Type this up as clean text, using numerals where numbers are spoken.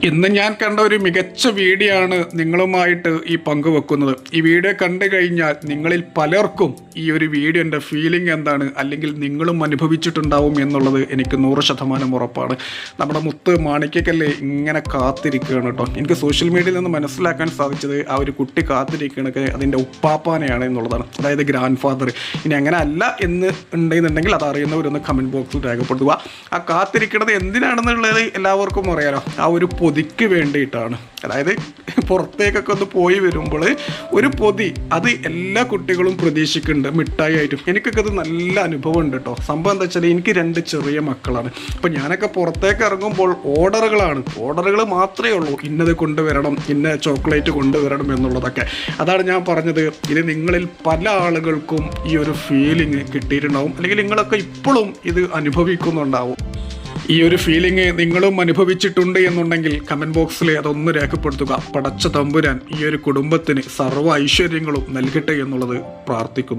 ഇന്ന് ഞാൻ കണ്ട ഒരു മികച്ച വീഡിയോ ആണ് നിങ്ങളുമായിട്ട് ഈ പങ്കുവെക്കുന്നത്. ഈ വീഡിയോ കണ്ടു കഴിഞ്ഞാൽ നിങ്ങളിൽ പലർക്കും ഈ ഒരു വീഡിയോൻ്റെ ഫീലിംഗ് എന്താണ്, അല്ലെങ്കിൽ നിങ്ങളും അനുഭവിച്ചിട്ടുണ്ടാവും എന്നുള്ളത് എനിക്ക് 100% ഉറപ്പാണ്. നമ്മുടെ മുത്ത് മാണിക്കല്ലേ ഇങ്ങനെ കാത്തിരിക്കുകയാണ് കേട്ടോ. എനിക്ക് സോഷ്യൽ മീഡിയയിൽ നിന്ന് മനസ്സിലാക്കാൻ സാധിച്ചത് ആ ഒരു കുട്ടി കാത്തിരിക്കണൊക്കെ അതിൻ്റെ ഉപ്പാപ്പാനെയാണ് എന്നുള്ളതാണ്, അതായത് ഗ്രാൻഡ് ഫാദർ. ഇനി അങ്ങനെ അല്ല എന്ന് ഉണ്ടെന്നുണ്ടെങ്കിൽ അത് അറിയുന്നവരൊന്ന് കമൻറ്റ് ബോക്സിൽ രേഖപ്പെടുത്തുക. ആ കാത്തിരിക്കണത് എന്തിനാണെന്നുള്ളത് എല്ലാവർക്കും അറിയാലോ, ആ ഒരു പൊതിക്ക് വേണ്ടിയിട്ടാണ്. അതായത് പുറത്തേക്കൊക്കെ ഒന്ന് പോയി വരുമ്പോൾ ഒരു പൊതി, അത് എല്ലാ കുട്ടികളും പ്രതീക്ഷിക്കുന്നുണ്ട് മിഠായി ആയിട്ടും. എനിക്കൊക്കെ അത് നല്ല അനുഭവം ഉണ്ട് കേട്ടോ. സംഭവം എന്താ വെച്ചാൽ എനിക്ക് 2 ചെറിയ മക്കളാണ്. അപ്പോൾ ഞാനൊക്കെ പുറത്തേക്ക് ഇറങ്ങുമ്പോൾ ഓർഡറുകൾ മാത്രമേ ഉള്ളൂ. ഇന്നത് കൊണ്ടുവരണം, ഇന്ന ചോക്ലേറ്റ് കൊണ്ടുവരണം എന്നുള്ളതൊക്കെ. അതാണ് ഞാൻ പറഞ്ഞത്, ഇത് നിങ്ങളിൽ പല ആളുകൾക്കും ഈ ഒരു ഫീലിംഗ് കിട്ടിയിട്ടുണ്ടാവും, അല്ലെങ്കിൽ നിങ്ങളൊക്കെ ഇപ്പോഴും ഇത് അനുഭവിക്കുന്നുണ്ടാവും. ഈ ഒരു ഫീലിംഗ് നിങ്ങളും അനുഭവിച്ചിട്ടുണ്ട് എന്നുണ്ടെങ്കിൽ കമൻറ്റ് ബോക്സിൽ അതൊന്ന് രേഖപ്പെടുത്തുക. പടച്ച തമ്പുരാൻ ഈ ഒരു കുടുംബത്തിന് സർവ്വ ഐശ്വര്യങ്ങളും നൽകട്ടെ എന്നുള്ളത് പ്രാർത്ഥിക്കുന്നു.